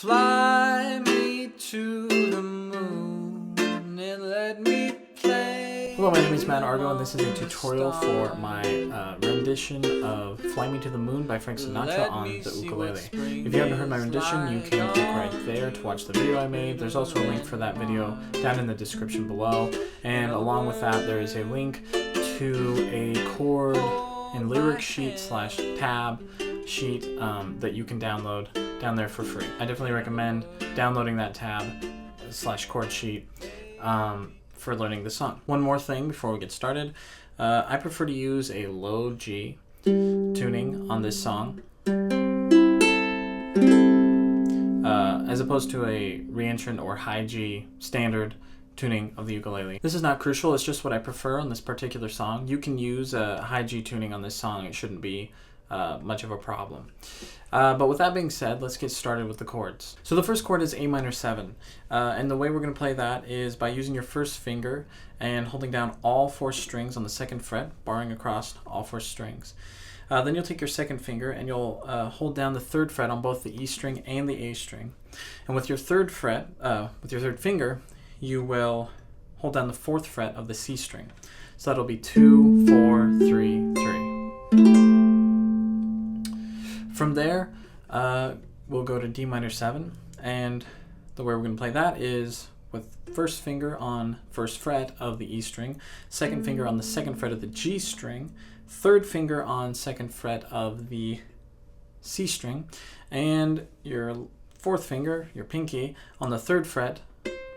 Fly me to the moon and let me play. Hello, my name is Argo, and this is a tutorial for my rendition of Fly Me to the Moon by Frank Sinatra on the ukulele. If you haven't heard my rendition, you can click right there to watch the video I made. There's also a link for that video down in the description below, and along with that there is a link to a chord and lyric sheet / tab sheet that you can download down there for free. I definitely recommend downloading that tab / chord sheet for learning the song. One more thing before we get started. I prefer to use a low G tuning on this song as opposed to a reentrant or high G standard tuning of the ukulele. This is not crucial, it's just what I prefer on this particular song. You can use a high G tuning on this song, it shouldn't be much of a problem. But with that being said, let's get started with the chords. So the first chord is A minor 7, and the way we're going to play that is by using your first finger and holding down all 4 strings on the 2nd fret, barring across all 4 strings. Then you'll take your 2nd finger and you'll hold down the 3rd fret on both the E string and the A string. And with your 3rd fret, with your 3rd finger, you will hold down the 4th fret of the C string. So that'll be 2, 4, 3, 3. From there, we'll go to D minor 7, and the way we're going to play that is with 1st finger on 1st fret of the E string, 2nd finger on the 2nd fret of the G string, 3rd finger on 2nd fret of the C string, and your 4th finger, your pinky, on the 3rd fret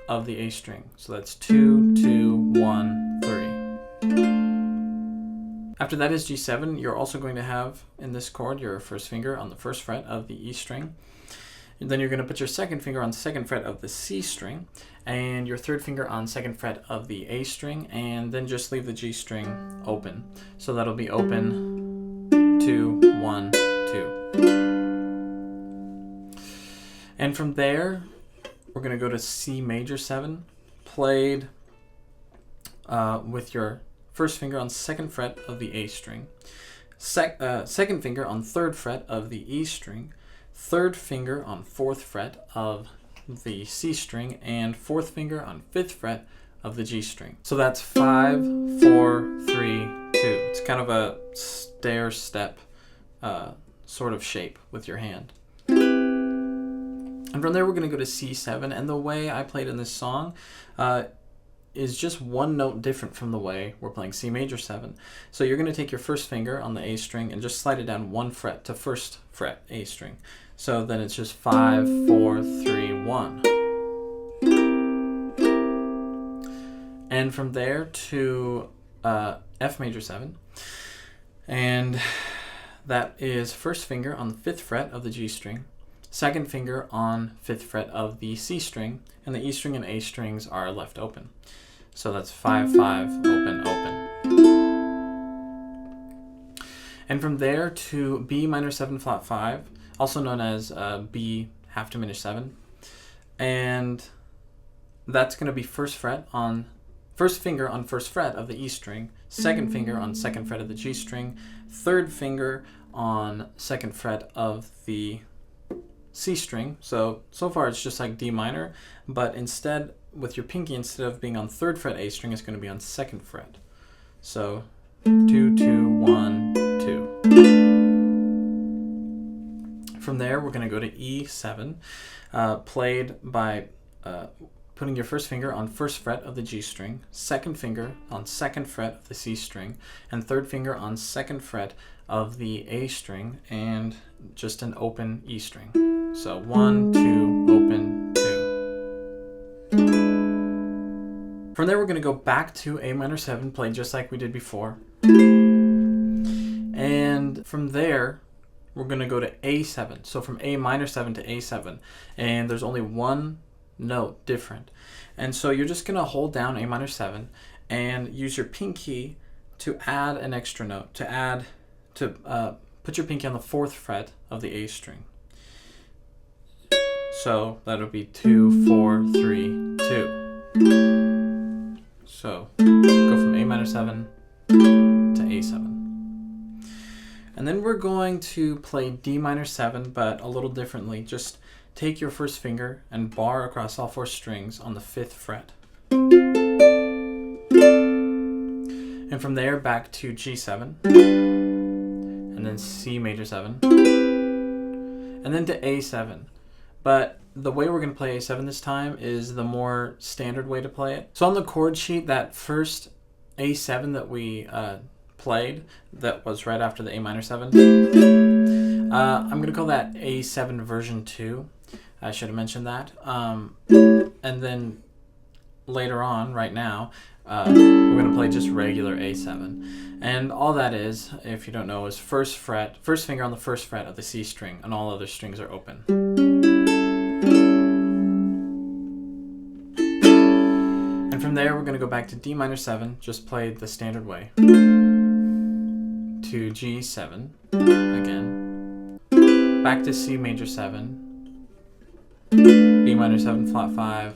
of the A string. So that's 2, 2, 1, 3. After that is G7. You're also going to have in this chord your 1st finger on the 1st fret of the E string. And then you're going to put your 2nd finger on the 2nd fret of the C string and your 3rd finger on 2nd fret of the A string, and then just leave the G string open. So that'll be open 2, 1, 2. And from there we're going to go to C major 7, played with your 1st finger on 2nd fret of the A string, 2nd finger on 3rd fret of the E string, 3rd finger on 4th fret of the C string, and 4th finger on 5th fret of the G string. So that's 5, 4, 3, 2. It's kind of a stair step sort of shape with your hand. And from there we're going to go to C7, and the way I played in this song is just one note different from the way we're playing C major 7. So you're going to take your 1st finger on the A string and just slide it down 1 fret to 1st fret A string. So then it's just 5, 4, 3, 1. And from there to F major 7. And that is 1st finger on the 5th fret of the G string, 2nd finger on 5th fret of the C string, and the E string and A strings are left open. So that's 5, 5, open, open. And from there to B minor 7 flat 5, also known as B half diminished 7. And that's going to be 1st finger on 1st fret of the E string, 2nd finger on 2nd fret of the G string, 3rd finger on 2nd fret of the C string. So far it's just like D minor, but instead with your pinky, instead of being on 3rd fret A string, it's going to be on 2nd fret. So 2, 2, 1, 2. From there we're going to go to E7, played by putting your 1st finger on 1st fret of the G string, 2nd finger on 2nd fret of the C string, and 3rd finger on 2nd fret of the A string, and just an open E string. So 1, 2, open, 2. From there we're going to go back to A minor 7, played just like we did before. And from there we're going to go to A7. So from A minor 7 to A7, and there's only one note different. And so you're just going to hold down A minor 7 and use your pinky to add an extra note, to put your pinky on the 4th fret of the A string. So that'll be 2, 4, 3, 2. So go from A minor 7 to A7. And then we're going to play D minor 7, but a little differently, just take your first finger and bar across all 4 strings on the 5th fret. And from there back to G7, and then C major 7, and then to A7. But the way we're going to play A7 this time is the more standard way to play it. So on the chord sheet, that first A7 that we played, that was right after the A minor 7, I'm going to call that A7 version 2. I should have mentioned that. And then later on, right now, we're going to play just regular A7. And all that is, if you don't know, is first finger on the 1st fret of the C string, and all other strings are open. And from there, we're going to go back to D minor 7, just played the standard way, to G7 again, back to C major 7, B minor 7 flat 5,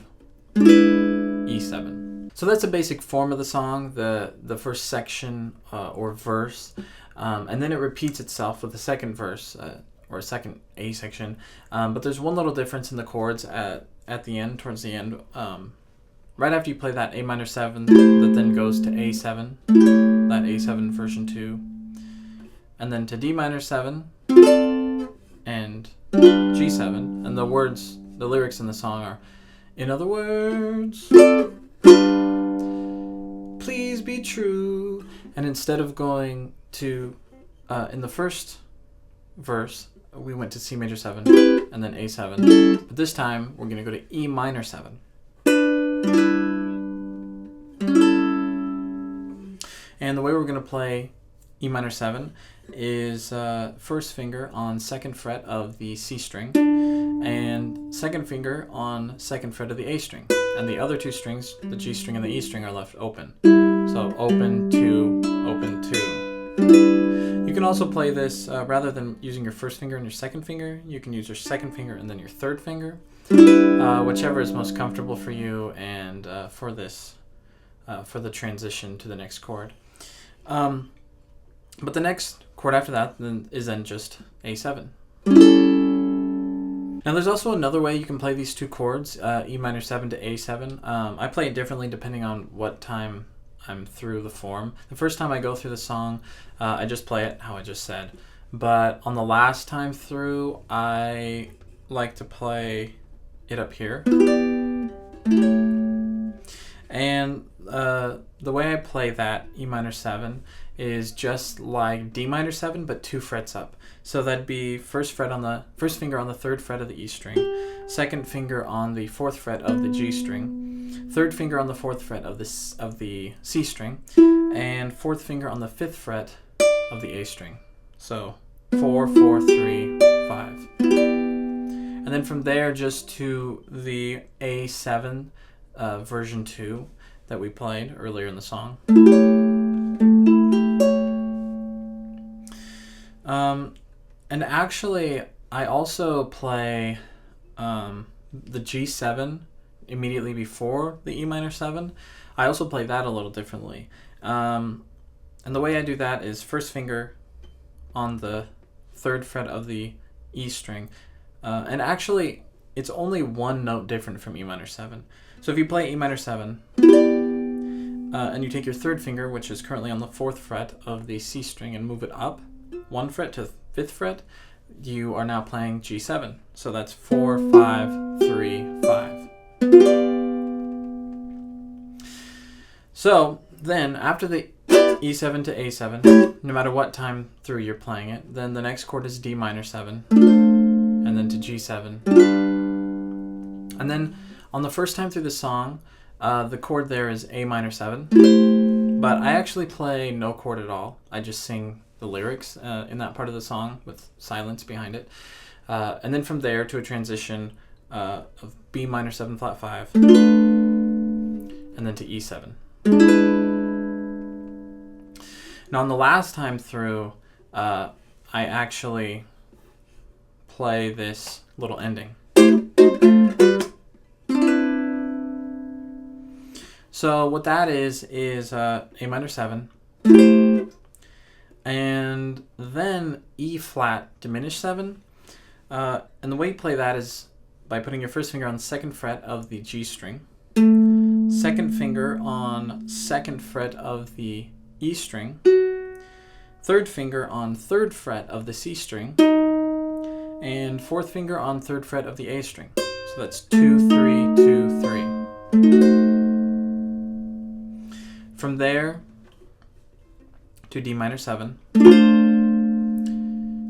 E7. So that's a basic form of the song, the first section or verse, and then it repeats itself with the second verse or second A section. But there's one little difference in the chords at the end, towards the end. Right after you play that A minor 7 that then goes to A7, that A7 version 2, and then to D minor 7 and G7, and the lyrics in the song are, in other words, please be true. And instead of going to, in the first verse, we went to C major 7 and then A7. But this time, we're going to go to E minor 7. And the way we're going to play E minor 7 is first finger on 2nd fret of the C string, and 2nd finger on 2nd fret of the A string. And the other 2 strings, the G string and the E string, are left open. So open, 2, open, 2. You can also play this, rather than using your 1st finger and your 2nd finger, you can use your 2nd finger and then your 3rd finger, whichever is most comfortable for you and for this, for the transition to the next chord. But the next chord after that is then just A7. Now there's also another way you can play these 2 chords, E minor 7 to A7. I play it differently depending on what time I'm through the form. The first time I go through the song, I just play it how I just said. But on the last time through, I like to play it up here. And the way I play that E minor 7 is just like D minor 7, but 2 frets up. So that'd be first finger on the 3rd fret of the E string, 2nd finger on the 4th fret of the G string, 3rd finger on the 4th fret of the C string, and 4th finger on the 5th fret of the A string. So 4, 4, 3, 5. And then from there just to the A7 version 2 that we played earlier in the song. And actually, I also play the G7 immediately before the E minor 7. I also play that a little differently. And the way I do that is first finger on the 3rd fret of the E string. And actually, it's only 1 note different from E minor 7. So if you play E minor 7, and you take your 3rd finger, which is currently on the 4th fret of the C string, and move it up 1 fret to 5th fret, you are now playing G7. So that's 4, 5, 3, 5. So then after the E7 to A7, no matter what time through you're playing it, then the next chord is D minor 7, and then to G7. And then on the first time through the song, the chord there is A minor 7, but I actually play no chord at all. I just sing the lyrics in that part of the song with silence behind it. And then from there to a transition of B minor 7 flat 5, and then to E7. Now on the last time through, I actually play this little ending. So what that is A minor 7, and then E flat diminished 7. And the way you play that is by putting your first finger on the second fret of the G string, second finger on second fret of the E string, third finger on third fret of the C string, and fourth finger on third fret of the A string. So that's 2, 3, 2, 3. From there to D minor 7,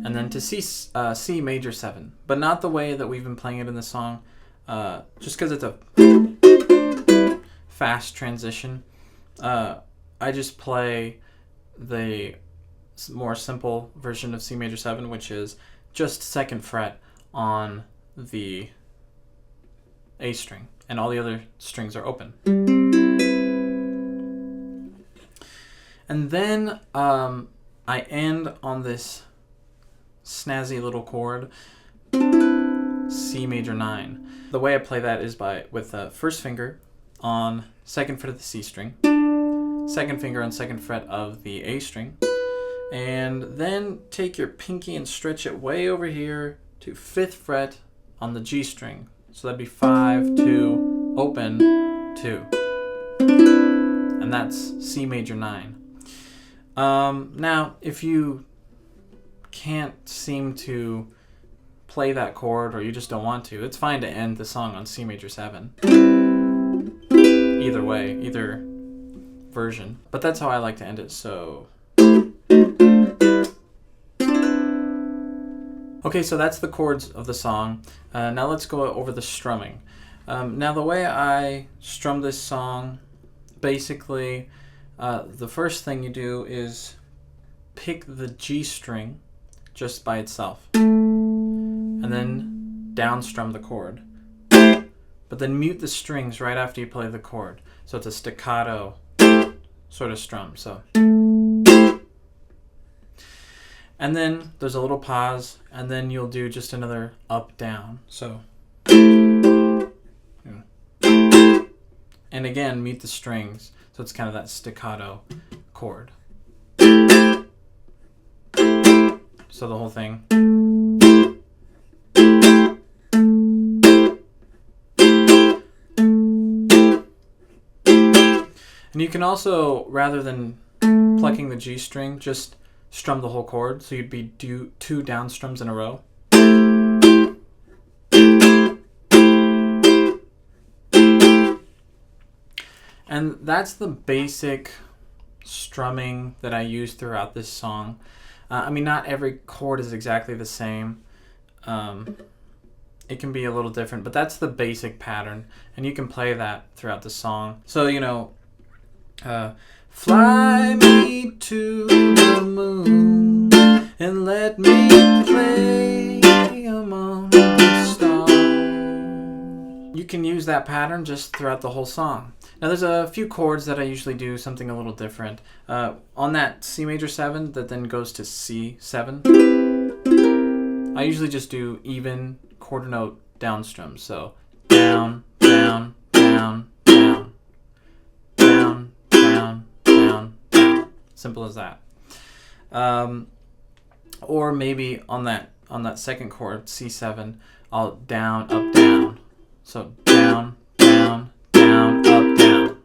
and then to C major 7, but not the way that we've been playing it in the song, just because it's a fast transition. I just play the more simple version of C major 7, which is just second fret on the A string, and all the other strings are open. And then I end on this snazzy little chord, C major 9. The way I play that is with the first finger on second fret of the C string, second finger on second fret of the A string, and then take your pinky and stretch it way over here to 5th fret on the G string. So that'd be 5, 2, open, 2. And that's C major 9. Now, if you can't seem to play that chord, or you just don't want to, it's fine to end the song on C major 7. Either way, either version. But that's how I like to end it, so... Okay, so that's the chords of the song. Now let's go over the strumming. Now the way I strum this song, basically, the first thing you do is pick the G string just by itself, and then down strum the chord. But then mute the strings right after you play the chord. So it's a staccato sort of strum. So, and then there's a little pause, and then you'll do just another up down. So, and again mute the strings. So it's kind of that staccato chord. So the whole thing. And you can also, rather than plucking the G string, just strum the whole chord. So you'd be 2 down strums in a row. And that's the basic strumming that I use throughout this song. I mean, not every chord is exactly the same. It can be a little different, but that's the basic pattern, and you can play that throughout the song. So, you know, fly me to the moon and let me play among the stars. You can use that pattern just throughout the whole song. Now there's a few chords that I usually do something a little different. On that C major 7 that then goes to C7, I usually just do even quarter note down strums. So down, down, down, down, down, down, down, down. Simple as that. Or maybe on that second chord, C7, I'll down, up, down. So down, down, down, up, down.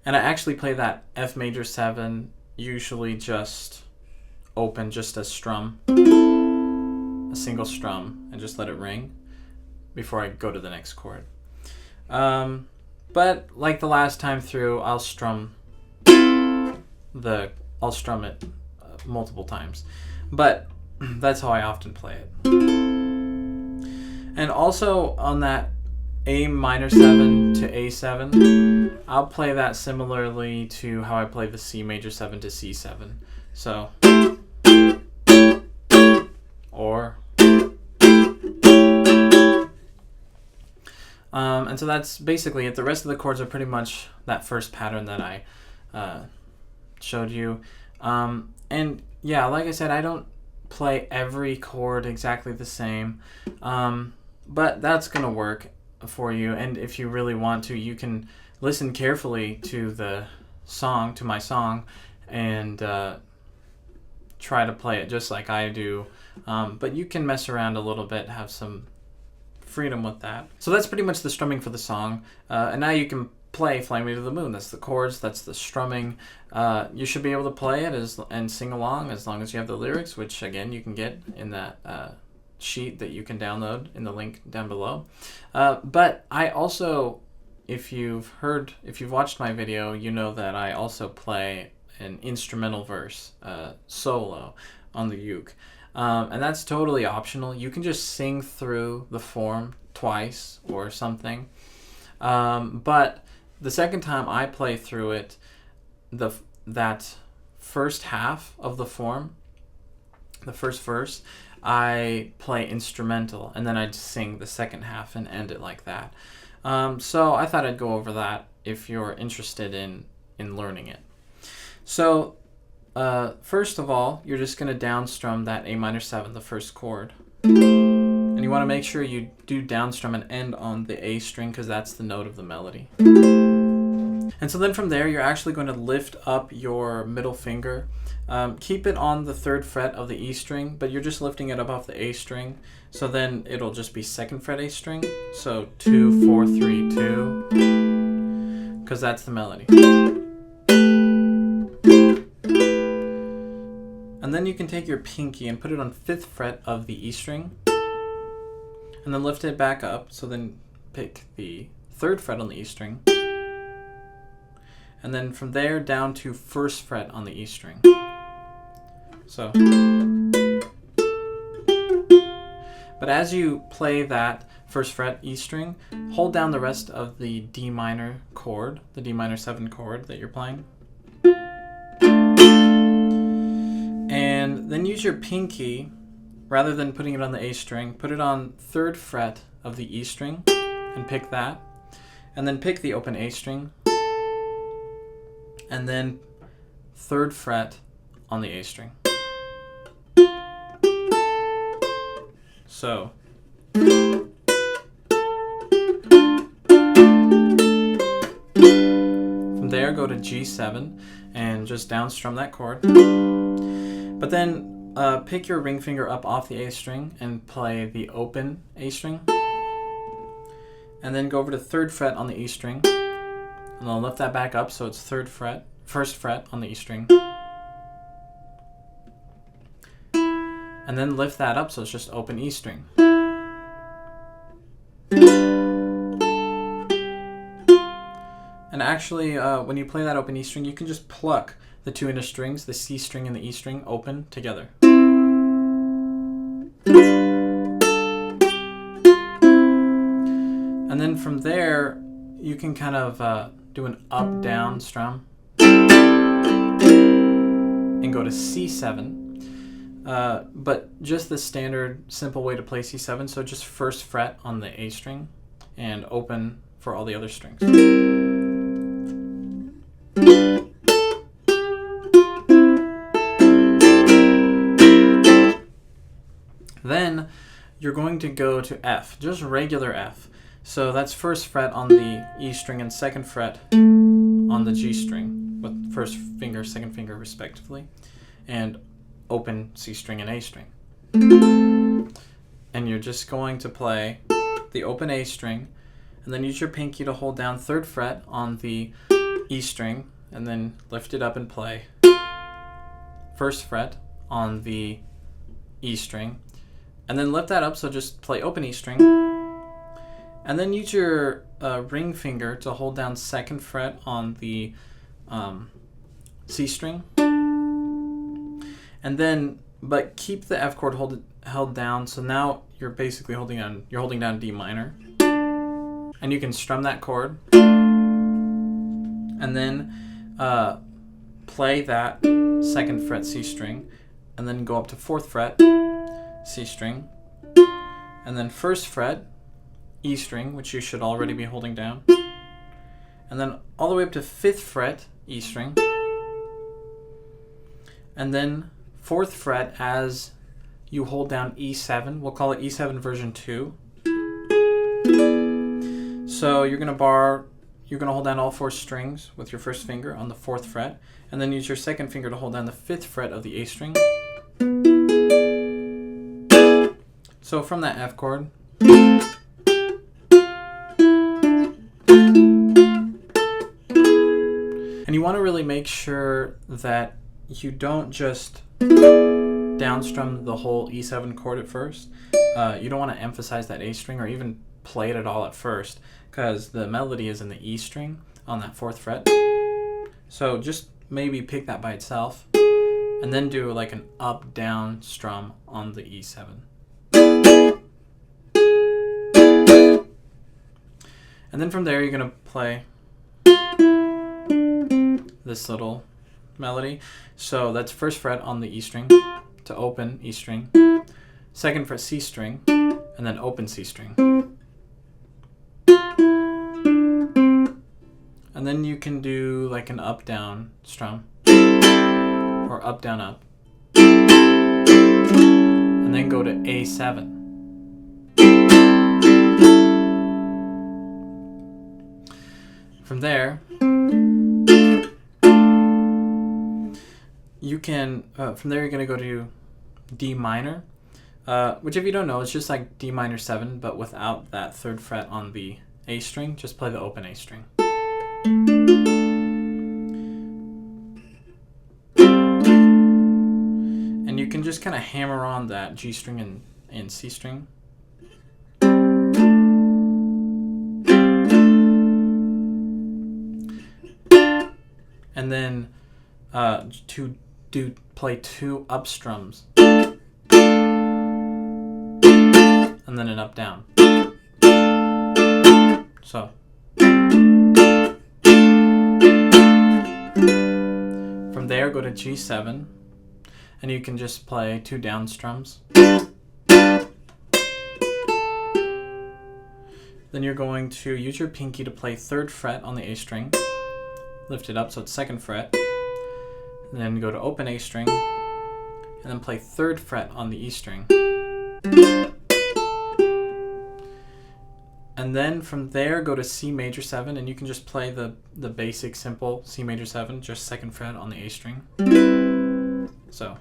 And I actually play that F major 7 usually just open, just a strum, a single strum, and just let it ring before I go to the next chord. But like the last time through, I'll strum it multiple times. But that's how I often play it. And also on that A minor 7 to A7, I'll play that similarly to how I play the C major 7 to C7. So, or, and so that's basically it. The rest of the chords are pretty much that first pattern that I showed you. And yeah, like I said, I don't play every chord exactly the same, but that's gonna work for you. And if you really want to, you can listen carefully to the song, to my song, and try to play it just like I do, but you can mess around a little bit, have some freedom with that. So that's pretty much the strumming for the song, and now you can play Fly Me to the Moon. That's the chords, that's the strumming. You should be able to play it and sing along as long as you have the lyrics, which again you can get in that sheet that you can download in the link down below. But I also, if you've watched my video, you know that I also play an instrumental verse solo on the uke. And that's totally optional. You can just sing through the form twice or something. But the second time I play through it, that first half of the form, the first verse, I play instrumental, and then I'd sing the second half and end it like that. So I thought I'd go over that if you're interested in learning it. So first of all, you're just going to down strum that A minor 7, the first chord. And you want to make sure you do down strum and end on the A string because that's the note of the melody. And so then from there, you're actually going to lift up your middle finger. Keep it on the 3rd fret of the E string, but you're just lifting it up off the A string. So then it'll just be 2nd fret A string. So 2, 4, 3, 2, because that's the melody. And then you can take your pinky and put it on 5th fret of the E string, and then lift it back up. So then pick the 3rd fret on the E string, and then from there down to 1st fret on the E string. So, but as you play that 1st fret E string, hold down the rest of the D minor chord, the D minor 7 chord that you're playing. And then use your pinky, rather than putting it on the A string, put it on 3rd fret of the E string and pick that. And then pick the open A string, and then 3rd fret on the A string. So from there, go to G7 and just down strum that chord. But then pick your ring finger up off the A string and play the open A string. And then go over to 3rd fret on the E string. And then lift that back up so it's 3rd fret, 1st fret on the E string. And then lift that up so it's just open E string. And actually, when you play that open E string, you can just pluck the 2 inner strings, the C string and the E string, open together. And then from there, you can kind of do an up-down strum and go to C7. But just the standard simple way to play C7, so just 1st fret on the A string and open for all the other strings. Then you're going to go to F, just regular F. So that's 1st fret on the E string and 2nd fret on the G string, with 1st finger, 2nd finger respectively, and open C string and A string. And you're just going to play the open A string, and then use your pinky to hold down 3rd fret on the E string, and then lift it up and play 1st fret on the E string, and then lift that up, so just play open E string, and then use your ring finger to hold down 2nd fret on the C string, and then but keep the F chord held down. So now you're basically holding down D minor, and you can strum that chord, and then play that 2nd fret C string, and then go up to 4th fret C string, and then 1st fret E string, which you should already be holding down, and then all the way up to 5th fret E string, and then 4th fret as you hold down E7. We'll call it E7 version 2. So you're going to hold down all 4 strings with your 1st finger on the 4th fret, and then use your 2nd finger to hold down the 5th fret of the A string, So from that F chord, and you want to really make sure that you don't just downstrum the whole E7 chord at first. You don't want to emphasize that A string or even play it at all at first, because the melody is in the E string on that 4th fret. So just maybe pick that by itself and then do like an up down strum on the E7. And then from there you're going to play this little melody. So that's 1st fret on the E string to open E string, 2nd fret C string, and then open C string. And then you can do like an up down strum or up down up, and then go to A7. From there you can from there you're going to go to D minor, which if you don't know, it's just like D minor 7 but without that 3rd fret on the A string. Just play the open A string. And you can just kind of hammer on that G string and C string. And then to play 2 up strums. And then an up down. So from there go to G7 and you can just play 2 down strums. Then you're going to use your pinky to play 3rd fret on the A string. Lift it up so it's 2nd fret. And then go to open A string and then play 3rd fret on the E string. And then from there go to C major 7 and you can just play the basic simple C major 7, just 2nd fret on the A string. So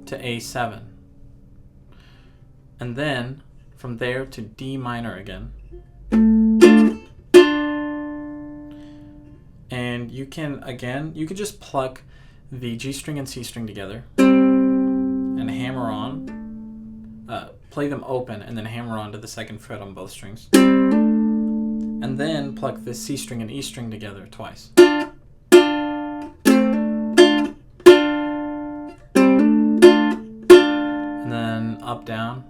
to A7. And then from there to D minor again. And you can just pluck the G string and C string together and hammer on, play them open and then hammer on to the 2nd fret on both strings. And then pluck the C string and E string together twice. And then up, down,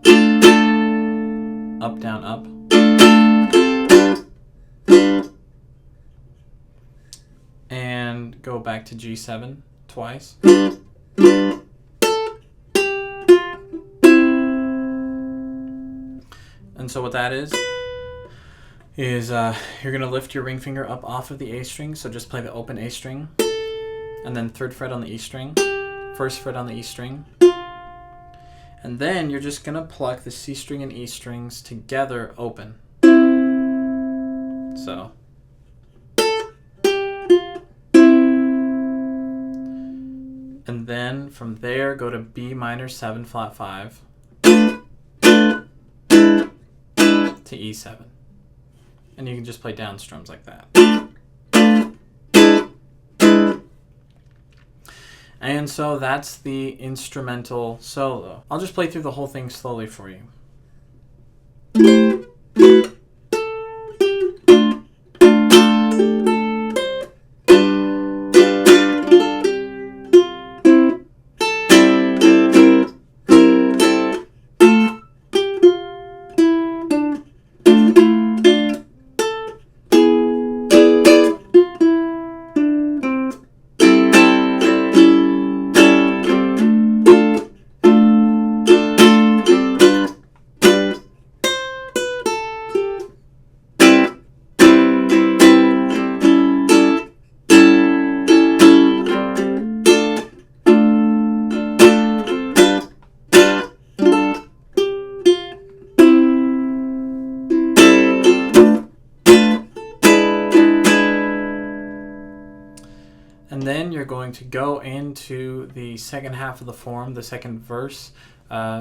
up, down, up. And go back to G7 twice. And so what that is you're going to lift your ring finger up off of the A string, so just play the open A string, and then 3rd fret on the E string, 1st fret on the E string, and then you're just going to pluck the C string and E strings together open. So and then from there go to B minor 7 flat 5 to E7. And you can just play down strums like that. And so that's the instrumental solo. I'll just play through the whole thing slowly for you. And then you're going to go into the second half of the form, the second verse,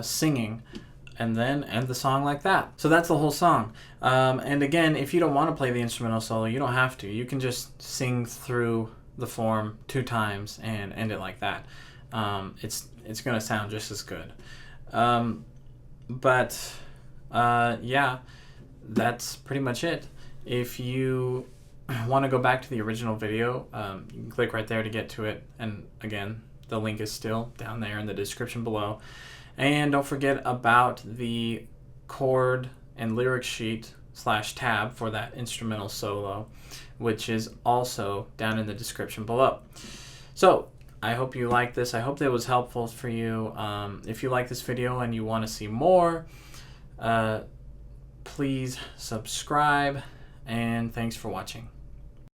singing, and then end the song like that. So that's the whole song. And again, if you don't want to play the instrumental solo, you don't have to. You can just sing through the form 2 times and end it like that. It's going to sound just as good. Yeah, that's pretty much it. If you want to go back to the original video, you can click right there to get to it. And again, the link is still down there in the description below. And don't forget about the chord and lyric sheet / tab for that instrumental solo, which is also down in the description below. So I hope you like this. I hope that was helpful for you. If you like this video and you want to see more, please subscribe, and thanks for watching.